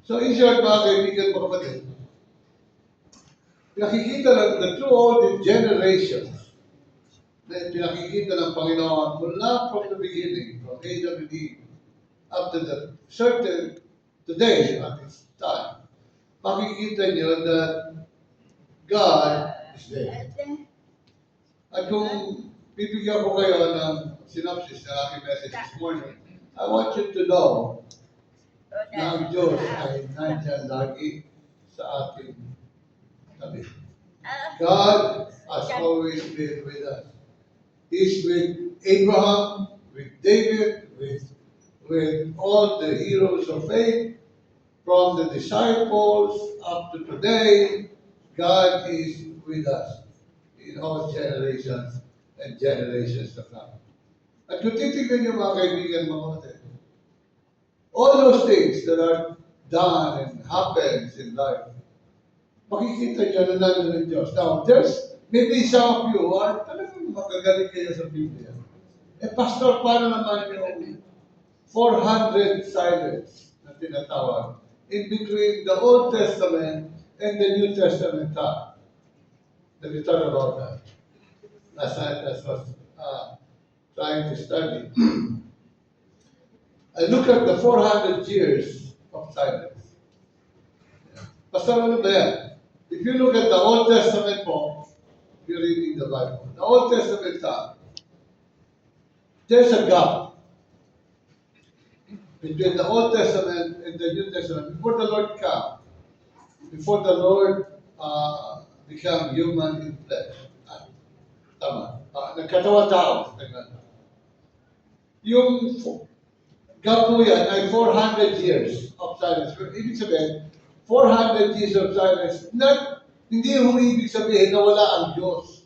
So in short, mga kaibigan, mga kapatid, nakikita lang the true all generations na pinakikita ng Panginoon mula from the beginning, from AWD, up to the certain today at this time, makikita nyo that God is there. At kung bibigyan ko kayo ng synopsis ng aking message this morning, I want you to know na ang Diyos ay nandyan lagi sa ating tabi. God has always been with us. He's with Abraham, with David, with all the heroes of faith, from the disciples up to today. God is with us in all generations and generations to come. At kung titignan niyo mga kaibigan, mga kapatid, all those things that are done and happens in life, makikita niyo na nandun ng Diyos. Now, there's maybe some of you are talagang magagaling kayo sa Biblia. Pastor, paano naman yung 400 silence na tinatawag in between the Old Testament and the New Testament time? Let me talk about that. Last night, I was trying to study. I look at the 400 years of silence. Pastor, ano ba yan? If you look at the Old Testament po, you're reading the Bible. The Old Testament time, there's a gap between the Old Testament and the New Testament. Before the Lord came, before the Lord become human in flesh. Tama. Nagkatawa tao. Yung gap po yan ay 400 years of silence. Pero ibig sabihin, 400 years of silence, hindi yung ibig sabihin na wala ang Diyos.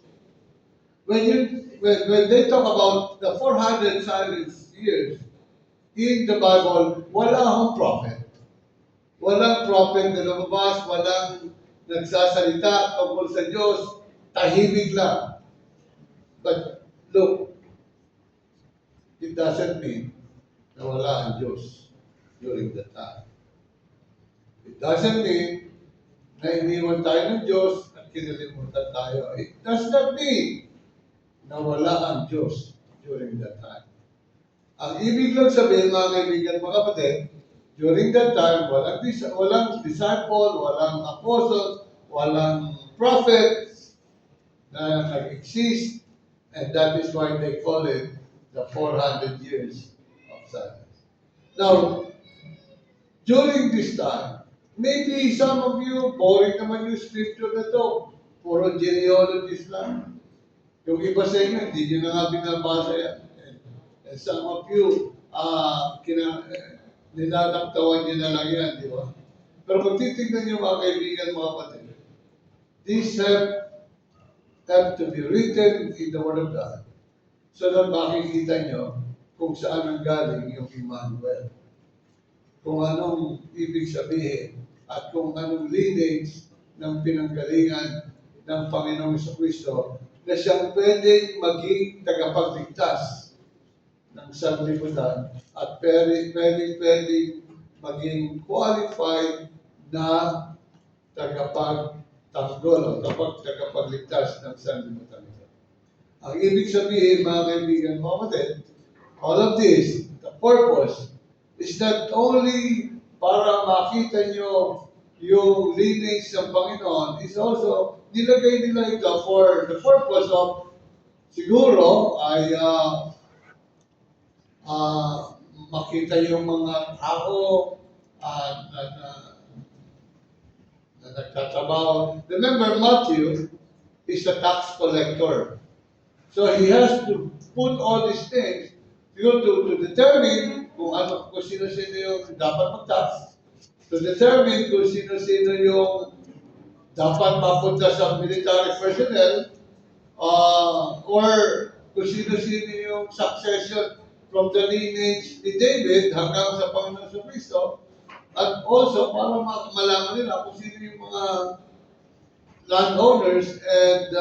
When they talk about the 400 silence years in the Bible, wala akong prophet. Walang prophet na lumabas, walang nagsasalita tungkol sa Diyos, tahimik lang. But look, it doesn't mean na wala ang Diyos during that time. It doesn't mean na iniwan tayo ng Diyos at kinalimutan tayo. It does not mean na wala ang Diyos during that time. Ang ibig lang sabihin, mga kaibigan, mga kapatid, during that time, walang disciple, walang apostle, walang prophet na nag-exist, and that is why they call it the 400 years of silence. Now, during this time, maybe some of you, boring naman yung scripture na to, puro genealogies lang. Yung iba sa inyo, hindi nyo na nga binabasa yan. And some of you, nilalaktawan nyo na lang yan, di ba? Pero kung titignan nyo mga kaibigan, mga kapatid, these have to be written in the Word of God so that makikita nyo kung saan ang galing yung Emmanuel. Kung anong ibig sabihin at kung anong lineage ng pinanggalingan ng Panginoong Jesucristo na siyang pwedeng maging tagapagligtas ng sanlibutan at pwedeng maging qualified na tagapagtanggol o tagapagligtas ng sanlibutan ito. Ang ibig sabihin, mga kaibigan, mga kapatid, all of this, the purpose, is not only para makita nyo yung lineage ng Panginoon, is also nilagay nila ito for the purpose of siguro ay makita yung mga tao na nagtatrabaho. Remember, Matthew is a tax collector. So he has to put all these things to determine kung sino-sino yung dapat mag-tax. To determine kung sino-sino yung dapat mapunta sa military personnel or kung sino-sino yung succession from the lineage ni David hanggang sa Panginoon Jesucristo, at also para malaman nila kung sino yung mga landowners and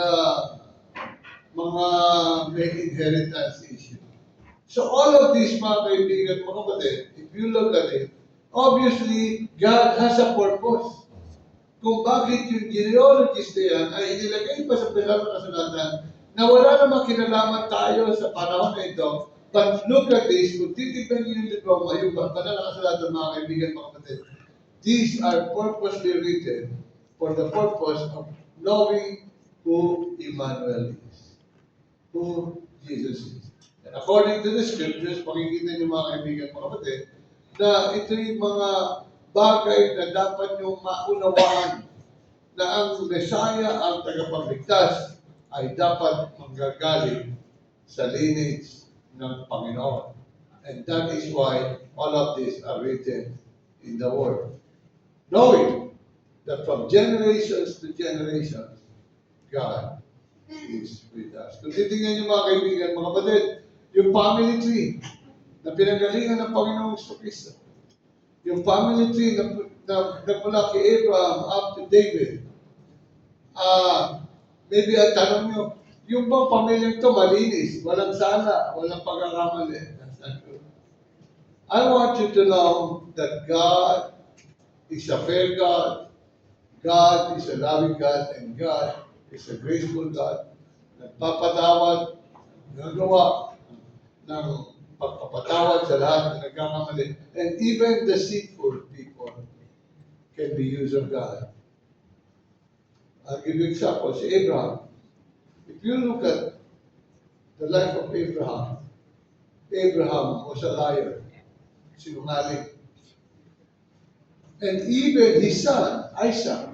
mga may inheritance issue. So all of these, mga kaibigan, mga kapatid, if you look at it, obviously, God has a purpose. Kung bakit yung genealogies na yan ay inilagay pa sa pilar ng kasulatan na wala namang kinalaman tayo sa panahon na ito. But look at this, kung titignan niyo yung libro ng Ayuba, banal na kasulatan mga kaibigan, mga kapatid, these are purposely written for the purpose of knowing who Emmanuel is, who Jesus is. And according to the scriptures, makikita niyo mga kaibigan, mga kapatid, na ito yung mga bagay na dapat niyong maunawaan na ang Messiah, ang tagapagligtas, ay dapat manggagaling sa lineage ng Panginoon. And that is why all of these are written in the Word. Knowing that from generations to generations, God is with us. Kung titingnan niyo mga kaibigan, mga kapatid, yung family tree na pinanggalingan ng Panginoong Kristo, yung family tree na nagmula kay Abraham up to David, maybe ang tanong nyo, yung bang pamilyang to malinis, walang sala, walang pagkakamali. That's not true. I want you to know that God is a fair God, God is a loving God, and God is a graceful God. Nagpapatawad, nagawa ng pagpapatawad sa lahat na nagkakamali. And even the sinful people can be used of God. I'll give you example. Si Abraham. If you look at the life of Abraham, Abraham was a liar. Sinungaling. And even his son, Isaac,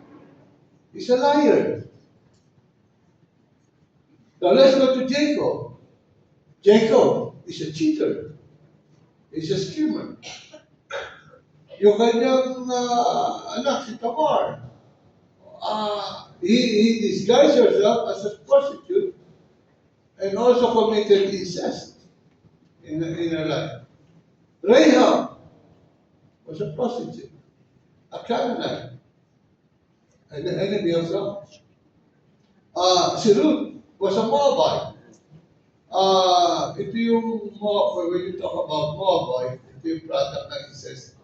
is a liar. Now let's go to Jacob. Jacob is a cheater. He's a schemer. Yung kanyang anak, si Tamar, he disguised herself as a prostitute and also committed incest in her life. Rahab was a prostitute, a Canaanite, and the enemy of God. Si Ruth was a Moabite. Ito yung, when you talk about Moabite, ito yung product ng incest,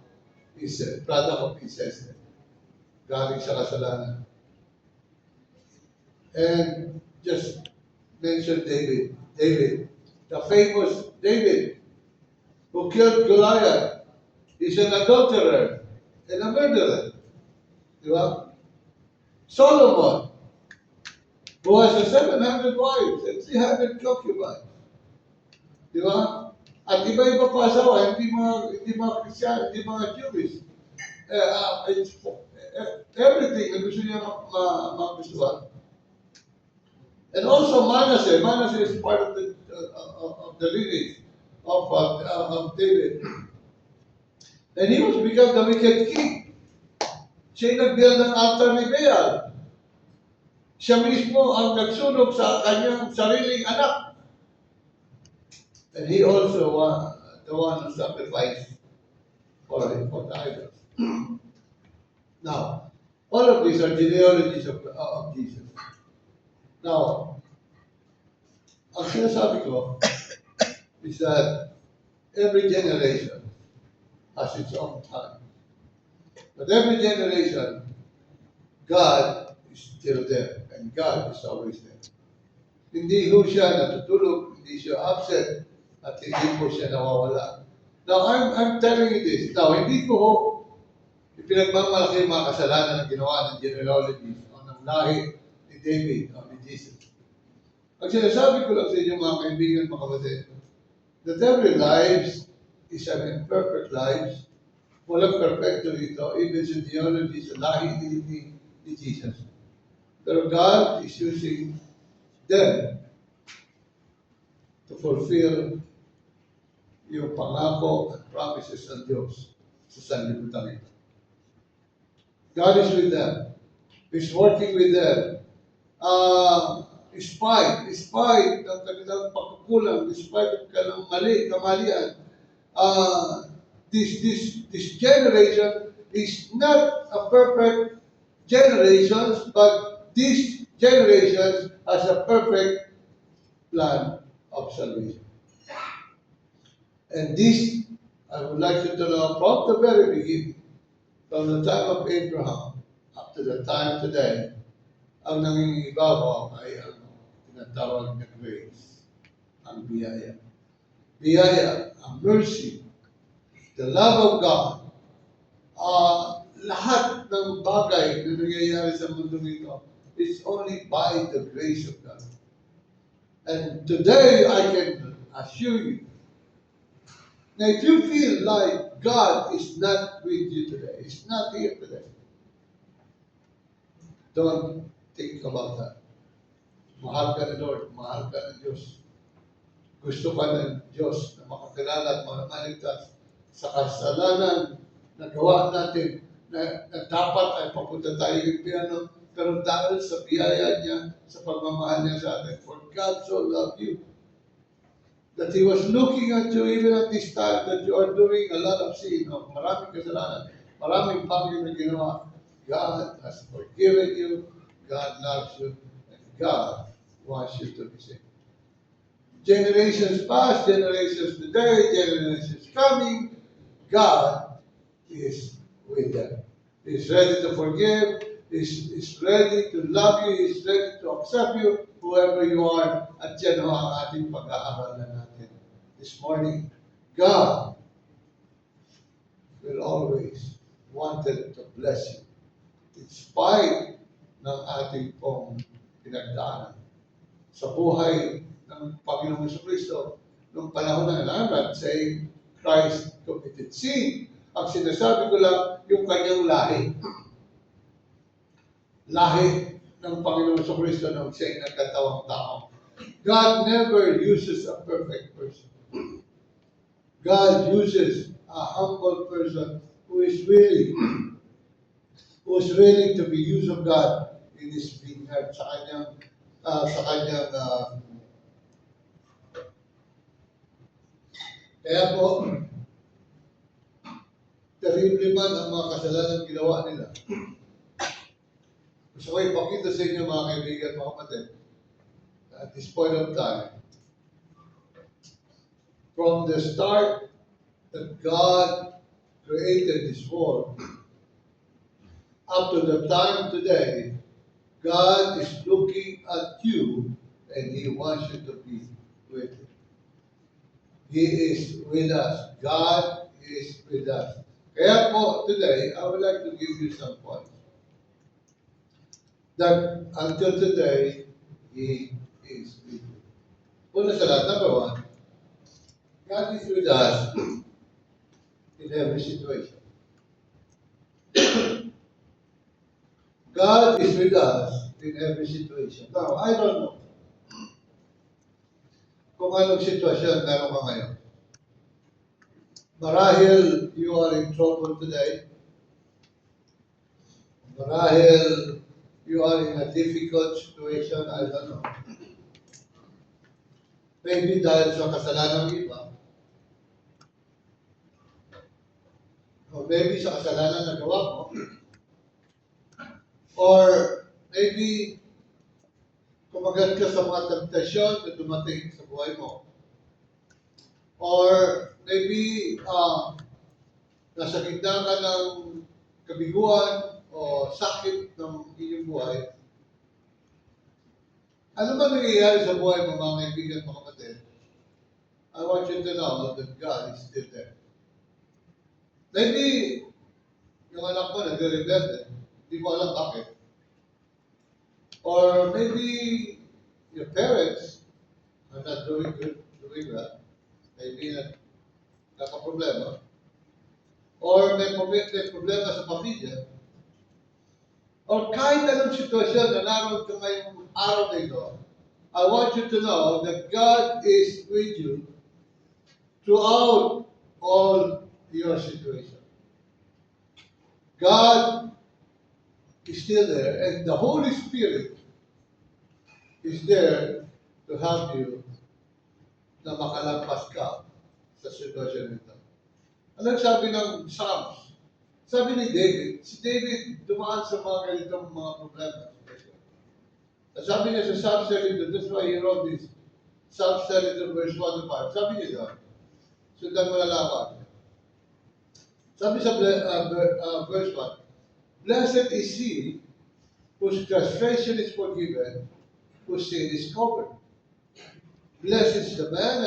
product of incest, galing sa kasalanan. And just mention David. The famous David, who killed Goliath, is an adulterer and a murderer. Di ba? Solomon, who has 700 wives and 300 concubines. Di ba? At iba-iba pa asawa, hindi mga Christian, hindi mga Jewish. Everything na gusto niya magustuhan. And also Manasseh is part of the lineage of David. And he was become the wicked king. Siya nag-build ng altar ni Baal. Siya mismo ang nagsunog sa kanyang sariling anak. And he also the one who sacrificed for the idols. Now, all of these are genealogies of Jesus. Now, ang sinasabi ko is that every generation has its own time. But every generation, God is still there. And God is always there. Hindi ho siya natutulog, hindi siya absent, at hindi po siya nawawala. Now, I'm telling you this. Now, hindi ko ho ipinagmamalaki yung mga kasalanan na ginawa ng genealogies o ng lahi ni David o ni Jesus. Ang sinasabi ko lang sa inyo mga kaibigan, mga kapatid, that every life is an imperfect life. Walang perfecto dito, even sa genealogy, sa lahi ni Jesus. Pero God is using them to fulfill yung pangako at promises ng Diyos sa sanlibutan ito. God is with them. He's working with them. Despite ng kanilang pagkukulang, despite ng kanilang kamalian, this generation is not a perfect generation, but this generation has a perfect plan of salvation. And this I would like you to know from the very beginning, from the time of Abraham up to the time today, ang nangingibabaw ay ang tinatawag na grace, ang biyaya. Biyaya, ang mercy, the love of God, lahat ng bagay na nangyayari sa mundo nito is only by the grace of God. And today, I can assure you, now if you feel like God is not with you today, is not here today, don't think about that. Mahal ka ni Lord, mahal ka ng Diyos. Gusto ka ng Diyos na makakilala at maligtas sa kasalanan na gawa natin na dapat ay papunta tayo ng piano, pero dahil sa biyaya niya, sa pagmamahal niya sa atin, for God so loved you, that He was looking at you even at this time that you are doing a lot of sin, maraming kasalanan, maraming bagay na ginawa. God has forgiven you, God loves you, and God wants you to be saved. Generations past, generations today, generations coming, God is with them. He's ready to forgive, He's ready to love you, He's ready to accept you, whoever you are. At yan ho ang ating pag-aaralan natin this morning. God will always wanted to bless you in spite ng ating pong pinagdaanan. Sa buhay ng Panginoong Jesucristo, noong panahon na I'm not saying Christ committed sin. Ang sinasabi ko lang, yung kanyang lahi. Lahi ng Panginoong Jesucristo nung siya'y nagkatawang tao. God never uses a perfect person. God uses a humble person who is willing to be used of God in His vineyard sa kanyang kaya po, terrible man ang mga kasalanan ginawa nila. Gusto ko ipakita sa inyo mga kaibigan, mga kapatid, at this point of time, from the start that God created this world, up to the time today, God is looking at you and He wants you to be with Him. He is with us. God is with us. Kaya po, today, I would like to give you some points. That until today, He is with you. Una sa lahat, number one, God is with us in every situation. God is with us in every situation. Now, I don't know kung anong sitwasyon meron ka ngayon. Marahil you are in trouble today. Marahil you are in a difficult situation, I don't know. Maybe dahil sa kasalanan ng iba. Or maybe sa kasalanan na gawa mo. Or maybe kumagat ka sa mga temptasyon na dumating sa buhay mo. Or maybe nasa gitna ka ng kabiguan o sakit ng inyong buhay. Ano ba nangyayari sa buhay mo, mga kaibigan, mga kapatid? I want you to know that God is still there. Maybe yung anak mo nagre-rebelde, hindi mo alam bakit. Or maybe your parents are not doing good, doing well. Maybe nagka-problema. Or may problema sa pamilya. Or kahit anong sitwasyon na naroon ka ngayong araw na ito, I want you to know that God is with you throughout all your situation. God is still there, and the Holy Spirit is there to help you na makalampas ka sa sitwasyon nito. Anong sabi ng Psalms? Sabi ni David, si David dumaan sa mga ganitong mga problema. At sabi niya sa Psalm 72, that's why he wrote this, Psalm 72 verse 1 to 5. Sabi niya doon, sundan mo na lamang. Sabi sa verse 1, Blessed is he whose transgression is forgiven, whose sin is covered. Blessed is the man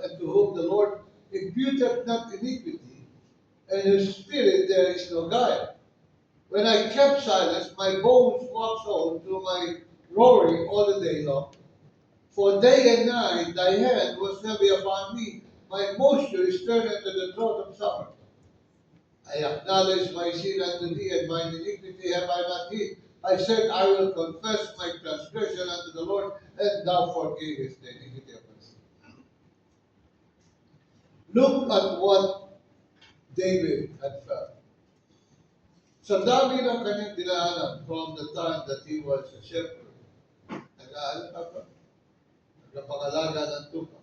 unto whom the Lord imputeth not iniquity, and whose spirit there is no guile. When I kept silence, my bones waxed on through my roaring all the day long. For day and night thy hand was heavy upon me. My moisture is turned unto the drought of summer. I acknowledge my sin unto thee, and mine iniquity have I not hid. I said, I will confess my transgression unto the Lord, and thou forgavest the iniquity of my sin. Look at what David had felt. Sa dami ng kanyang dinaanan from the time that he was a shepherd, nagpangalaga ng tupa,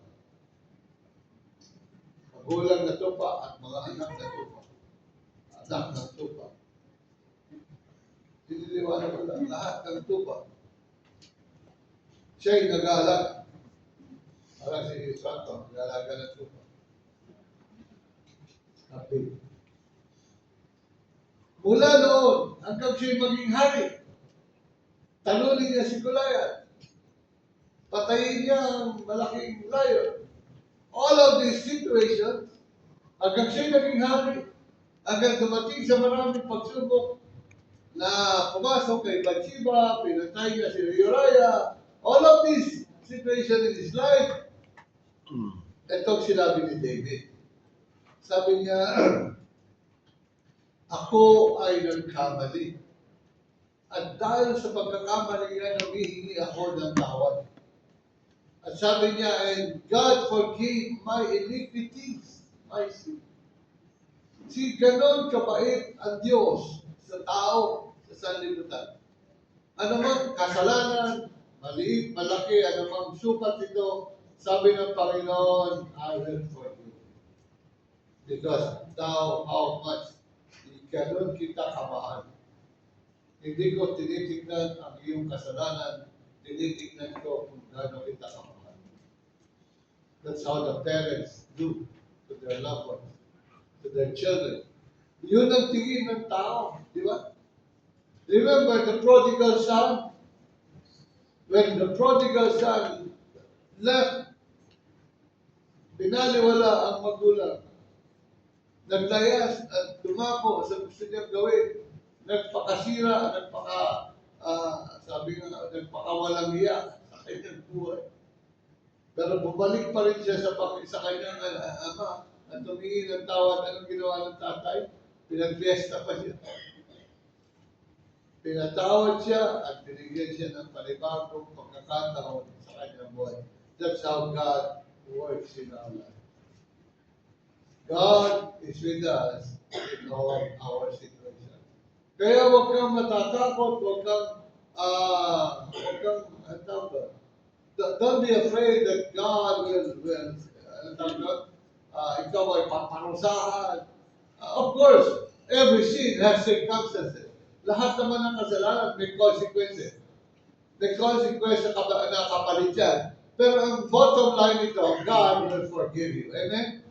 magulang na tupa at mga anak na tupa, anak ng tupa. Diniliwanag ko lang, lahat ng tupa. Siya'y nag-aalaga. Parang si Santo, nag-aalaga ng tupa. Kapit. Mula noon, hanggang siya'y maging hari, talunin niya si Goliath. Patayin niya ang malaking lion. All of these situations, hanggang siya'y naging hari, hanggang dumating sa maraming pagsubok na pumasok kay Bathsheba, pinatay niya si Uriah, all of these situations in his life, itong sinabi ni David. Sabi niya, ako ay nagkamali. At dahil sa pagkakamali niya, humihingi ako ng tawad. At sabi niya, and God forgave my iniquities, my sin. Si ganon kabait ang Diyos sa tao, sa sanlibutan. Ano man kasalanan, maliit, malaki, ano mang sukat ito, sabi ng Panginoon, I will forgive. Because thou, how much, ganon kita kamahal. Hindi ko tinitignan ang iyong kasalanan, tinitignan ko kung gaano kita kamahal. That's how the parents do to their loved ones, to their children. Yun ang tingin ng tao, di ba? Remember the prodigal son? When the prodigal son left, pinaliwala ang magulang. Naglayas at dumako sa gusto niyang gawin. Nagpakasira, nagpakawalang hiya sa kanyang buhay. Pero bumalik pa rin siya sa kanyang ama at tumingin ng tawad. Anong ginawa ng tatay? Pinagfiesta pa siya. Pinatawad siya at binigyan siya ng panibagong pagkakataon sa kanyang buhay. That's how God works in our life. God is with us in all our situations. Kaya huwag kang matatakot, huwag kang don't be afraid that God will ikaw ay paparusahan. Of course, every sin has circumstances. Lahat naman ng kasalanan may consequences. May consequence na kapalit yan. Pero ang bottom line ito, God will forgive you. Amen?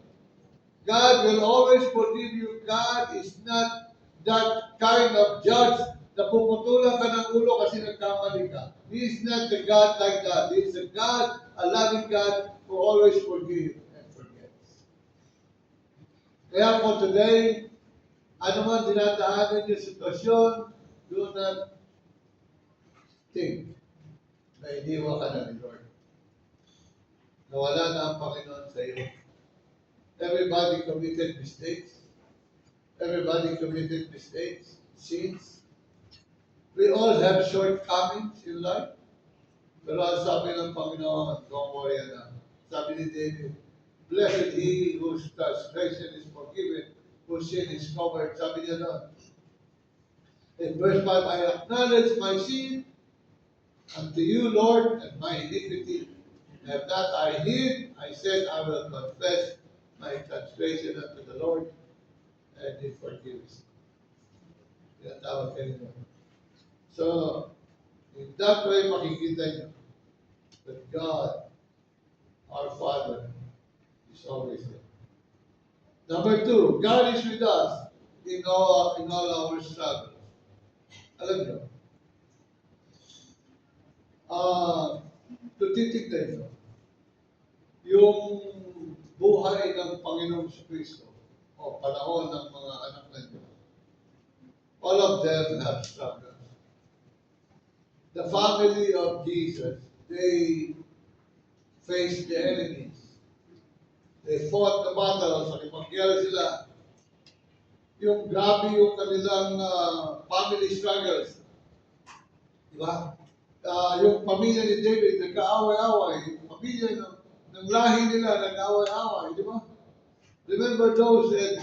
God will always forgive you. God is not that kind of judge na puputulan ka ng ulo kasi nagkamali ka. He is not the God like that. He is a God, a loving God who always forgives and forgets. Kaya for today, ano man dinadaanan yung sitwasyon, do not think na iniwan ka na ni Lord. Nawala na ang Panginoon sa iyo. Everybody committed mistakes. Everybody committed mistakes, sins. We all have shortcomings in life. Pero ang sabi ng Panginoon, don't worry na. Sabi ni David, blessed he whose transgression is forgiven, whose sin is covered. Sabi niya doon. In verse 5, I acknowledge my sin unto you, Lord, and my iniquity. Have not I hid, I said, I will confess my transgression unto the Lord, and He forgives. Tinatawag kayo mo. So, in that way, makikita niyo that God, our Father, is always there. Number 2, God is with us in all our struggles. Alam nyo, kung titignan nyo, yung buhay ng Panginoong Kristo o panahon ng mga anak na Diyos, all of them have struggles. The family of Jesus, they faced the enemies. They fought the battles, nakipagyari sila. Yung grabe yung kanilang family struggles. Di ba? Yung pamilya ni David, nagkaaway-away. Yung pamilya ng lahi nila, nag-away-away. Di ba? Remember those, and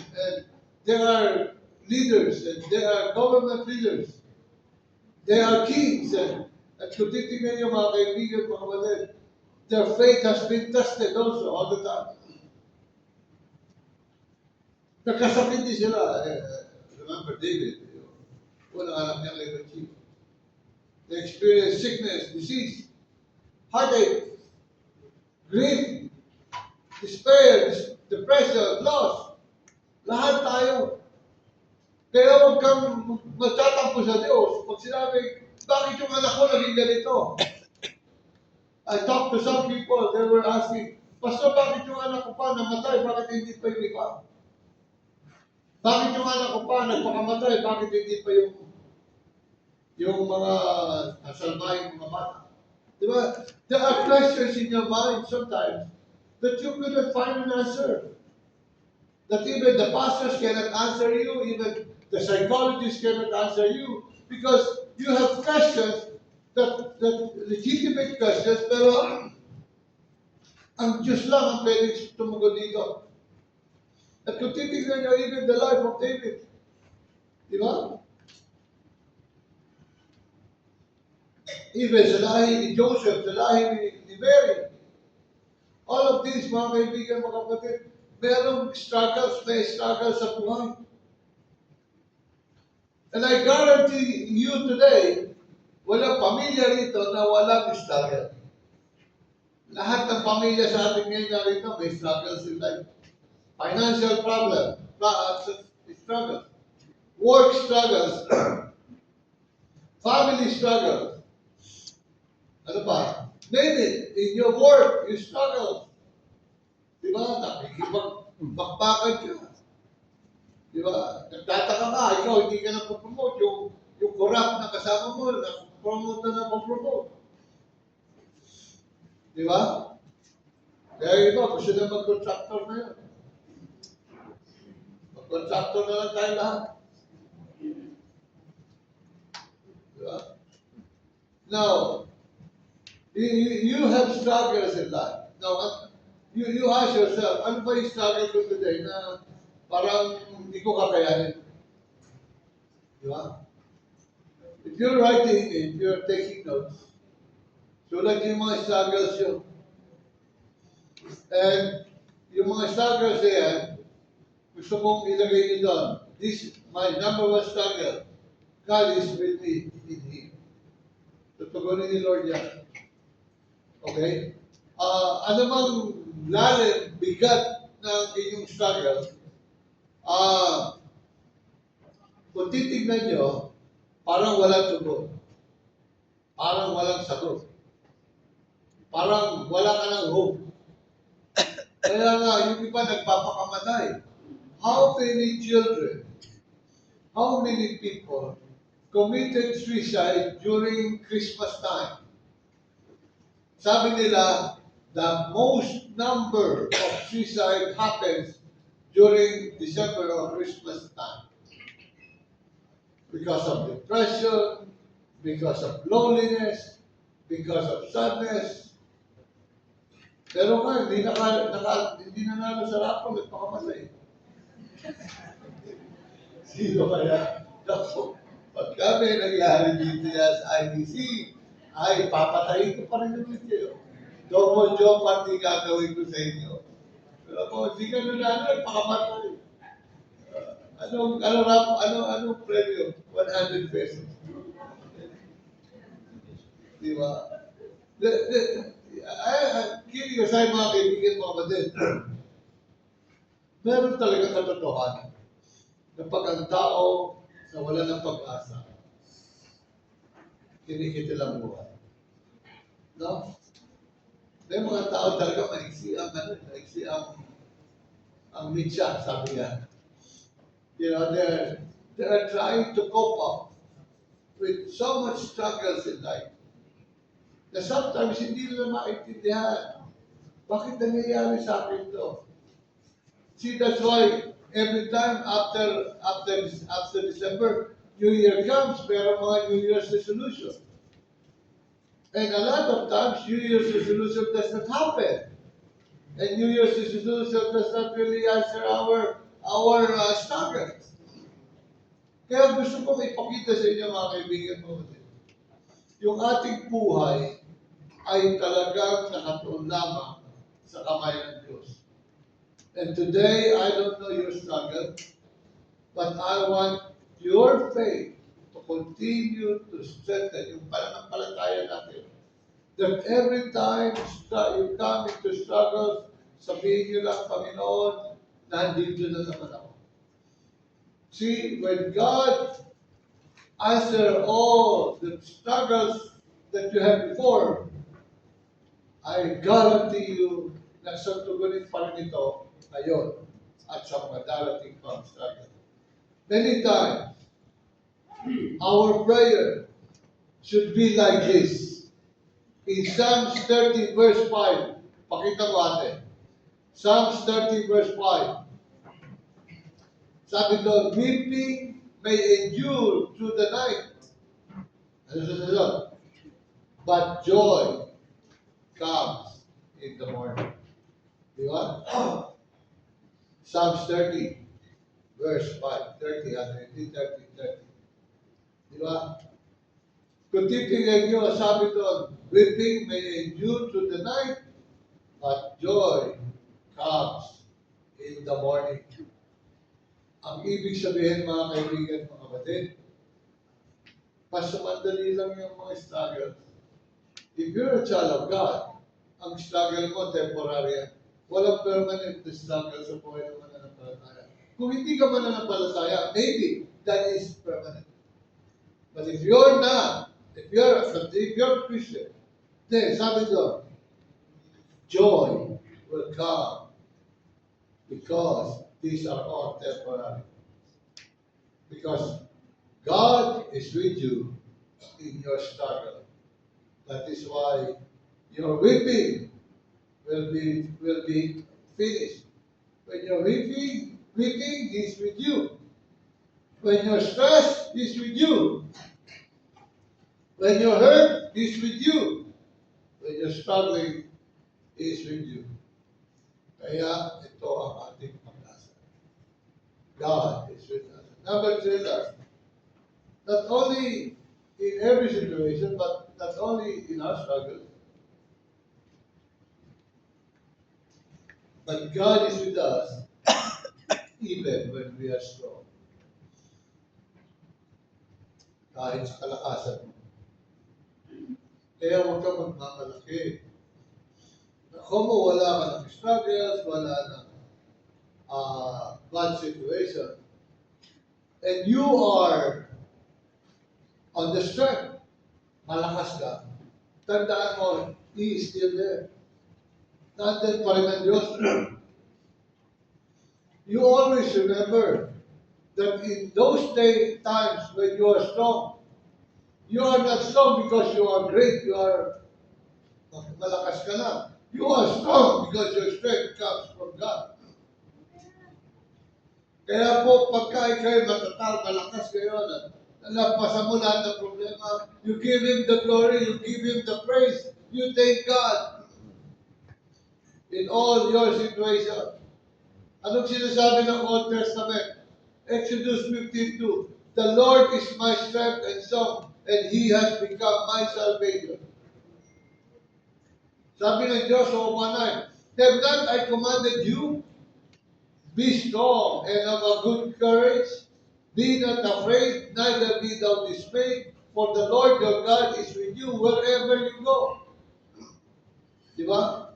there are leaders, and there are government leaders. They are kings, and kung titignan nyo mga kaibigan, mga kapatid, their faith has been tested also all the time. Nagkasakit din sila. Remember David, unang anak niya kay Bathsheba. They experience sickness, disease, heartache, grief, despair, depression, loss. Lahat tayo. Kaya huwag kang magtatampo sa Diyos. Pag sinabi, bakit yung anak ko naging ganito? I talked to some people, they were asking, Pastor, bakit yung anak ko pa namatay? Bakit hindi pa yung iba? Bakit yung anak ko pa nagpakamatay? Bakit hindi pa yung mga nasalbahin mga bata? Diba? There are questions in your mind sometimes that you couldn't find an answer. That even the pastors cannot answer you, even the psychologists cannot answer you, because you have questions that legitimate questions, pero ang Diyos lang ang pwede tumugon dito. At kung titignan nyo even the life of David, di ba? Even sa lahi ni Joseph, sa lahi ni Mary, all of these, mga kaibigan, mga kapatid, merong struggles, may struggles sa buhay. And I guarantee you today, walang pamilya rito na walang struggle. Lahat ng pamilya sa ating ngayon na rito may struggles in life. Financial problem, struggles. Work struggles. Family struggles. Ano pa? Name it. In your work, you struggle. Di ba? Nakikipag-bakbakan ka. Di ba? Nagtataka ka, ikaw hindi ka na promote. Yung corrupt na kasama mo, na-promote na promote. Di ba? Kaya iba, gusto na mag-contractor na yun. Mag-contractor na lang tayo lahat. Di ba? Now, you have struggles in life. Now, you ask yourself, ano ba yung struggle ko today na parang hindi ko kakayanin? Di ba? If you're writing, if you're taking notes, sulat yung mga struggles yun. And yung mga struggles na yan, gusto mong ilagay nyo doon. This is my number one struggle. God is with me in Him. Tutugunin ni Lord yan. Okay? Ano mang lalim, bigat ng inyong struggle, kung titignan nyo, parang walang tugon. Parang walang sagot. Parang wala ka ng hope. Kaya nga, yung iba nagpapakamatay. How many children, how many people committed suicide during Christmas time? Sabi nila, the most number of suicide happens during December or Christmas time. Because of depression, because of loneliness, because of sadness. Pero nga, hindi nanalo sa rapol at pakamatay. Sino kaya? Pag kami nangyari dito sa IBC, ay, papatayin ko pa rin ulit kayo. Double job party gagawin ko sa inyo. Pero kung hindi ka nanalo, pakamatay. Anong premyo? 100 pesos. Di ba? Kidding aside, mga kaibigan, mga kapatid, meron talaga katotohanan Kapag ang tao na wala ng pag-asa, kinikita lang buhay. No? May mga tao talaga maiksi ang mitya, sabi nga. You know, they're trying to cope up with so much struggles in life. Na sometimes hindi nila maintindihan. Bakit nangyayari sa akin to? See, that's why every time after December, New Year comes, pero mga New Year's resolution. And a lot of times, New Year's resolution does not happen. And New Year's resolution does not really answer our struggles. Kaya gusto kong ipakita sa inyo mga kaibigan mo. Yung ating buhay ay talagang nakatuon lamang sa kamay ng Diyos. And today, I don't know your struggle, but I want your faith to continue to strengthen yung pananampalataya natin. That every time you come into struggles, sabihin nyo lang, Panginoon, nandito na naman ako. See, when God answers all the struggles that you had before, I guarantee you na santugunin pa rin ito ngayon at sa mga darating pang struggle. Many times, our prayer should be like this. In Psalms 30 verse 5, pakita mo ate. Psalms 30 verse 5. Sabi doon, weeping may endure through the night. Ano sasagot? But joy comes in the morning. Di ba? Psalms 30 verse 5. 30, hindi 30. Di ba? Kung titignan nyo, sabi doon, weeping may endure through the night, but joy comes in the morning. Ang ibig sabihin, mga kaibigan, mga kapatid, pasamadali lang yung mga struggles. If you're a child of God, ang struggle mo temporary yan. Walang permanent na struggle sa buhay ng mananampalataya. Kung hindi ka mananampalataya, maybe that is permanent. But if you're not, if you're a Christian, then sabi doon, joy will come because these are all temporary. Because God is with you in your struggle. That is why your weeping will be finished. When you're weeping, He's with you. When you're stressed, He's with you. When you're hurt, He's with you. When you're struggling, He's with you. Kaya ito ang ating pag-asa. God is with us. Number 3, not only in every situation, but not only in our struggles, but God is with us even when we are strong. Kahit sa kalakasan mo. Kaya huwag kang magmamalaki. Kung wala ka ng struggles, wala ng bad situation, and you are on the strength, malakas ka, tandaan mo, He is still there. Nandun pa rin ang Diyos. You always remember that in those times when you are strong, you are not strong because you are great, you are malakas ka lang. You are strong because your strength comes from God. Kaya po, pagka ikaw'y matatag, malakas kayo, nalampasan mo lahat ng problema, you give Him the glory, you give Him the praise, you thank God in all your situations. Anong sinasabi ng Old Testament? Exodus 15:2. The Lord is my strength and song, and He has become my salvation. Sabi ng Joshua 1:9, have not I commanded you? Be strong and of a good courage. Be not afraid, neither be thou dismayed, for the Lord your God is with you wherever you go. Di ba?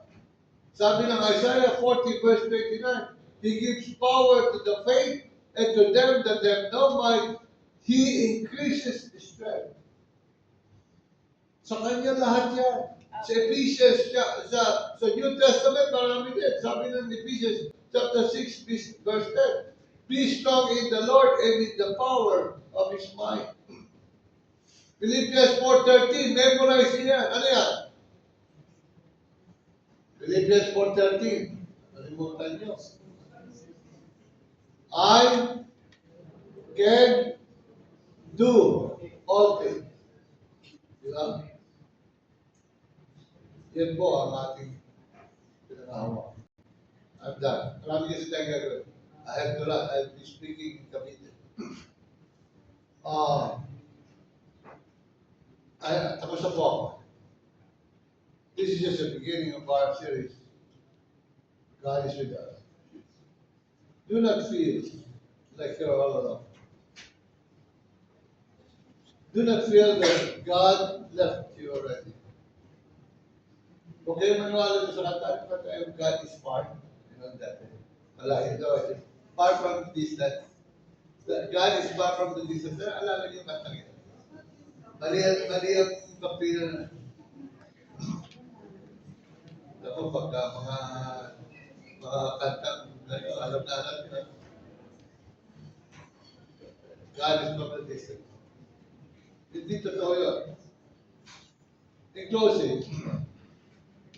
Sabi ng Isaiah 40 verse 29, He gives power to the faint and to them that have no might, He increases strength. Sa Kanya lahat yan. Sa Ephesians, sa New Testament, marami din. Sabi ng Ephesians, chapter 6, verse 10, be strong in the Lord and in the power of His might. Philippians 4:13, memorize yan. Ano yan? Philippians 4:13. Nalimutan nyo. I can do all things. Di ba? Yan po ang ating pinanahawa. I'm done. Marami kasi tayong gagawin. I have to run. I'll be speaking in Cavite. Tapos na po ako. This is just the beginning of our series. God is with us. Do not feel like you're all alone. Do not feel that God left you already. Huwag kayong maniwala sa kanta, but God is far. You know that. Malayo daw. Far from the distance. God is far from the distance. Alala niyo yung kanta niya. Mali ang kapila na. Ako pagka mga kanta, alam na natin. God is from the distance. Hindi totoo yun. In closing,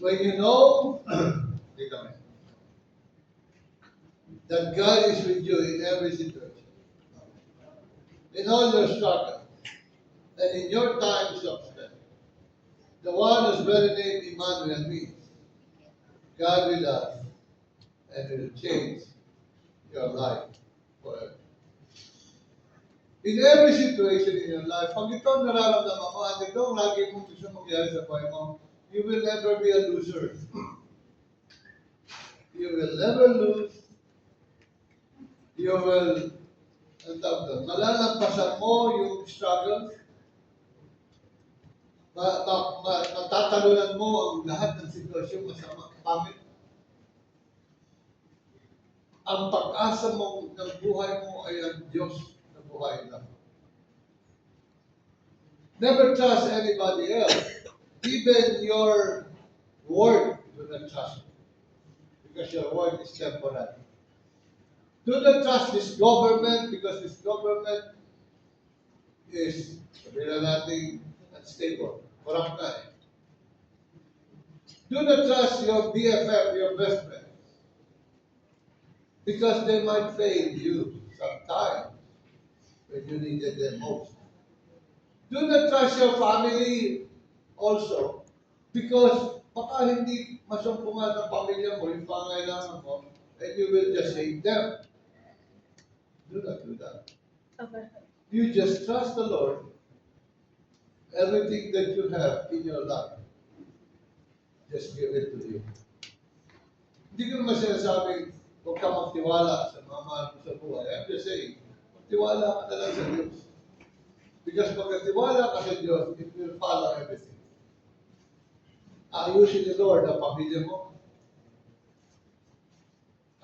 when you know that God is with you in every situation, in all your struggles, and in your times of strength, the one whose very name Emmanuel means, God with us, and it will change your life forever. In every situation in your life, pag ito nararamdaman mo at ito ang lagi mong gusto mangyari sa buhay mo, you will never be a loser. You will never lose. You will, malalampasan mo yung struggles. Matatalunan mo ang lahat ng sitwasyon masama, pangit. Ang pag-asa mo ng buhay mo ay ang Diyos na buhay lang. Never trust anybody else. Even your word, do not trust. Because your word is temporary. Do not trust this government because this government is, sabihin natin, unstable. Corrupt na eh. Do not trust your BFF, your best friend. Because they might fail you sometime when you needed them most. Do not trust your family also. Because baka hindi masumpungan ng pamilya mo yung pangailangan mo and you will just hate them. Do not do that. Okay. You just trust the Lord. Everything that you have in your life, just give it to Him. Hindi ko naman sinasabing huwag ka magtiwala sa mga mahal mo sa buhay. I'm just saying, magtiwala ka na lang sa Diyos. Because pag nagtiwala ka sa Diyos, it will follow everything. Ayusin ni Lord ang pamilya mo.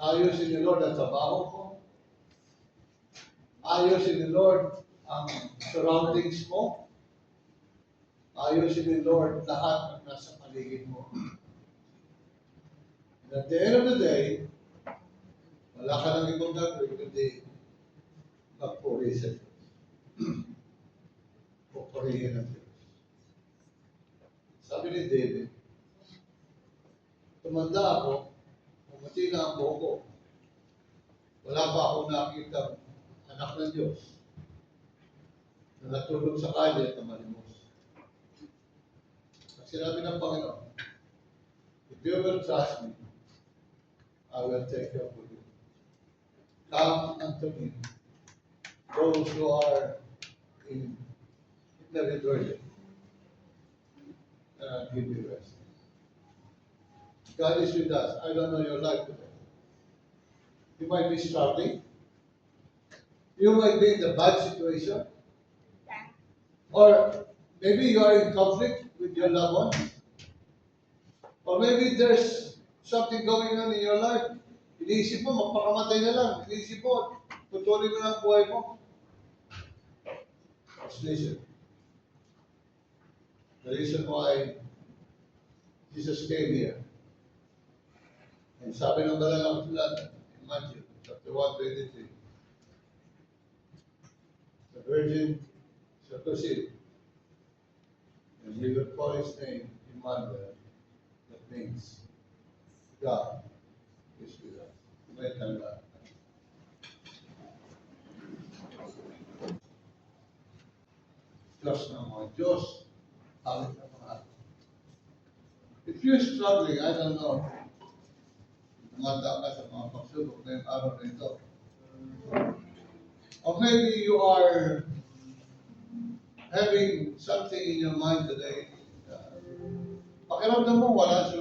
Ayusin ni Lord ang trabaho mo. Ayusin ni Lord ang surroundings mo. Ayusin ni Lord lahat ng nasa paligid mo. And at the end of the day, wala ka nang ibang gagawin kundi magpuri sa Diyos. Pupurihin ang Diyos. Sabi ni David, tumanda ako, umati na ang buhok ko. Wala pa akong nakita anak ng Diyos na natulog sa kalye at malimos. At sinabi ng Panginoon, if you will trust me, I will take care of you. Come unto me, those who are in heavy burden, and I'll give you rest. God is with us. I don't know your life today. You might be struggling. You might be in a bad situation. Or maybe you are in conflict with your loved one. Or maybe there's something going on in your life. Iniisip mo, magpakamatay na lang. Iniisip mo, putulin mo ng buhay mo. Listen. The reason why Jesus came here. And sabi ng banal na kasulatan, in Matthew chapter 1:23, the virgin shall conceive, and he will call his name Emmanuel. That means God is with us. May tanda. Diyos ng mga Diyos, hawit ng mga ato. If you're struggling, I don't know, tumanda ka sa mga pagsubok na yung araw na ito. Or maybe you are having something in your mind today. Pakiramdam mo, walang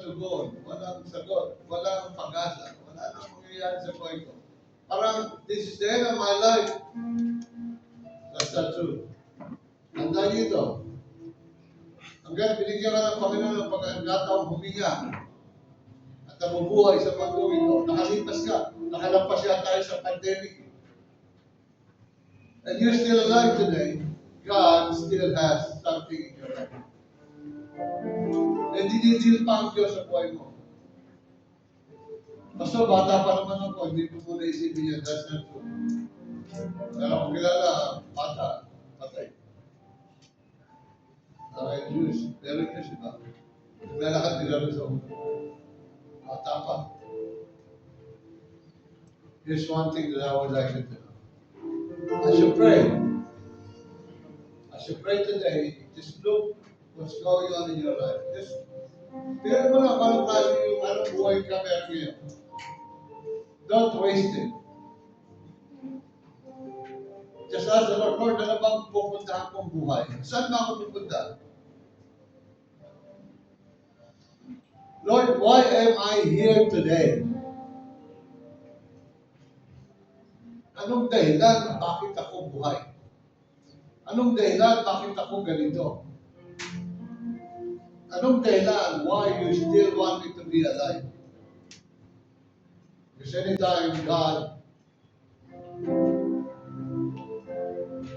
tugon, walang sagot, walang pag-asa, wala nang mangyayari sa buhay ko. Parang, this is the end of my life. That's not true. Tandaan niyo ito. Hanggang binigyan ka ng Panginoon ng pagkakataong huminga at nabubuhay sa mundo ito, nakalipas ka, nakalampas siya tayo sa pandemic. And you're still alive today, God still has something in your life. And dinidil pa ang Diyos sa buhay mo. Basta bata pa naman ako, hindi ko muna isipin yan, that's not true. Pero kung kilala, bata, patay. Jews, pero Jews, diba? Naglalakad nila rin sa ulo. Bata pa. Here's one thing that I would like you to know. As you pray today, just look what's going on in your life. Just tingnan mo na paano klase yung anong buhay ka meron ngayon. Don't waste it. Just ask the Lord, Lord, ano bang pupuntahan kong buhay? Saan ba ako pupunta? Lord, why am I here today? Anong dahilan bakit ako buhay? Anong dahilan bakit ako ganito? Anong dahilan why you still want me to be alive? Because anytime God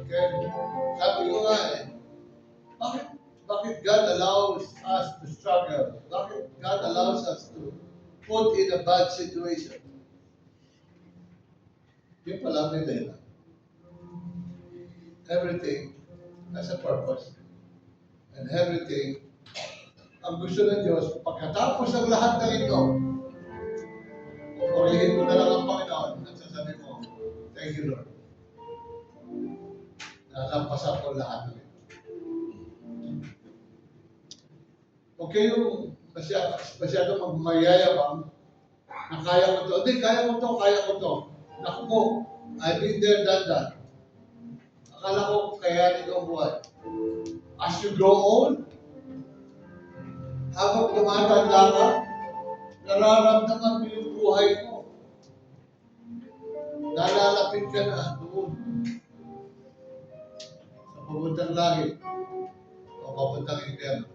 can, sabi ko nga bakit God allows us to struggle? Bakit God allows us to put in a bad situation? Yung pala may dahilan. Everything has a purpose. And everything, ang gusto ng Diyos, pagkatapos ng lahat ng ito, pupurihin mo na lang ang Panginoon at sasabihin mo, thank you, Lord. Nalampasan ko lahat ng ito. Huwag kayong masyadong magmayayabang na kaya ko to. Hindi, kaya ko to. Naku po, I've been there, done that. Akala ko kayanin ko ang buhay. As you grow old, habang tumatanda ka, nararamdaman mo yung buhay mo. Nalalapit ka na doon. Sa papuntang langit o papuntang impyerno.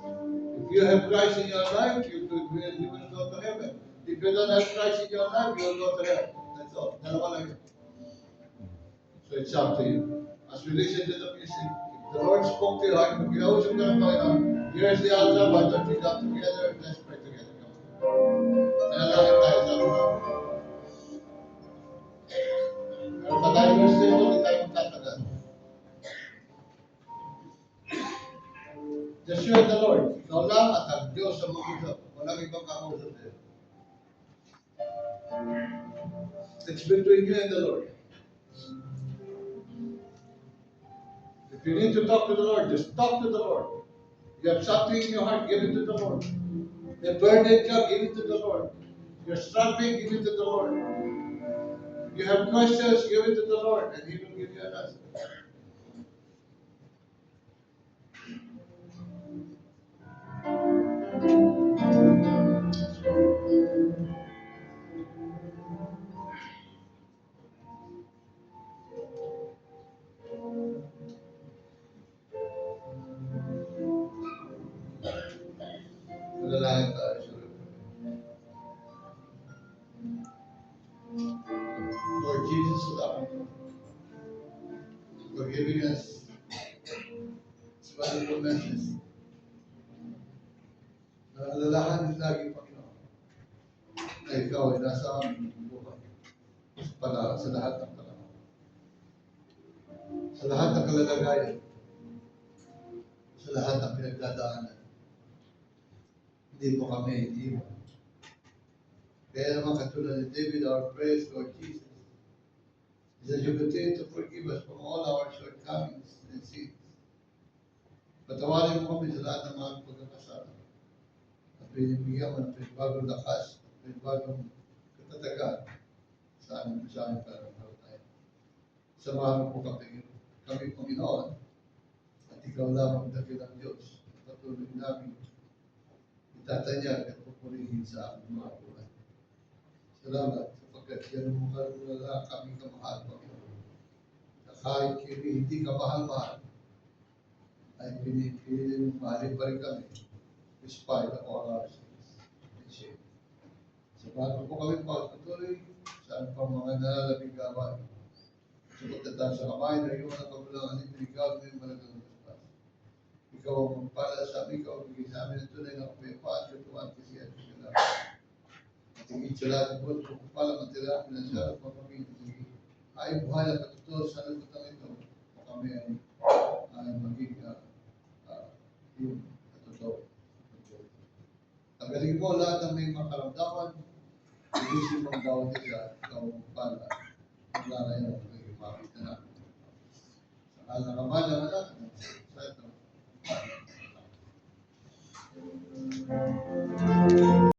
If you have Christ in your life, you will go to heaven. If you don't have Christ in your life, you will go to hell. That's all. Dalawa lang yun. So it's up to you. As we listen to the music, if the Lord spoke to your heart, kung kinausap ka ng Panginoon, here's the altar, why don't we come together, let's pray together. Come on. Nanalangin tayo sa mga. Pero pa tayo gusto yun, hindi tayo magtatagal. Just you and the Lord. Ikaw lang at ang Diyos ang mag-usap. Walang ibang kakausap din. It's between you and the Lord. If you need to talk to the Lord, just talk to the Lord. You have something in your heart, give it to the Lord. A burden ka, give it to the Lord. You're struggling, give it to the Lord. You have questions, give it to the Lord, and He will give you an answer. Manalangin tayo. Lord Pilipinas, Spanish messages, na alalahanin lagi, Panginoon, na ikaw ay nasa aming buhay sa lahat ng panahon, sa lahat ng kalalagayan, sa lahat ng pinagdadaanan. Hindi mo kami iniwan. Kaya naman katulad ni David, our praise, Lord Jesus, is that you continue to forgive us from all our shortcomings and sins. Patawarin mo kami sa lahat ng mga pagkakasala. At binibigyan mo ng pinibagong lakas, pinibagong katatagan sa aming pananampalataya. Samahan mo po kami Panginoon, at ikaw lamang dakilang Diyos. Patuloy namin itatanyag at pupurihin sa aming mga buhay. Salamat sapagkat yan mo kalula kami kamahal, Panginoon. Na kahit hindi ka mahal-mahal, ay pinipili mo mahalin pa rin kami despite of all our sins and shame. Sabahan po kami patuloy sa aming pang mga nalalabing gawain. Sapagkat sa kamay na iyong ang kabulangan ni ikaw na yung malagang gaspas. Ikaw ang magpala sa amin, ikaw ang bigay sa amin ng tunay na kapayapaan, katuwaan kasi at salamat. At higit sa lahat po, kung palang matira, pinansya at mapamilya, ay buhay at patutuwa sa nagutang ito, o kami ay maging yung totoo. Tanggalin mo lahat ng may makaramdaman, ilisip ang bawat isa, ikaw ang pala, wala na yun, magiging makita namin. Sa kala ng Ama ng Anak, sa ito.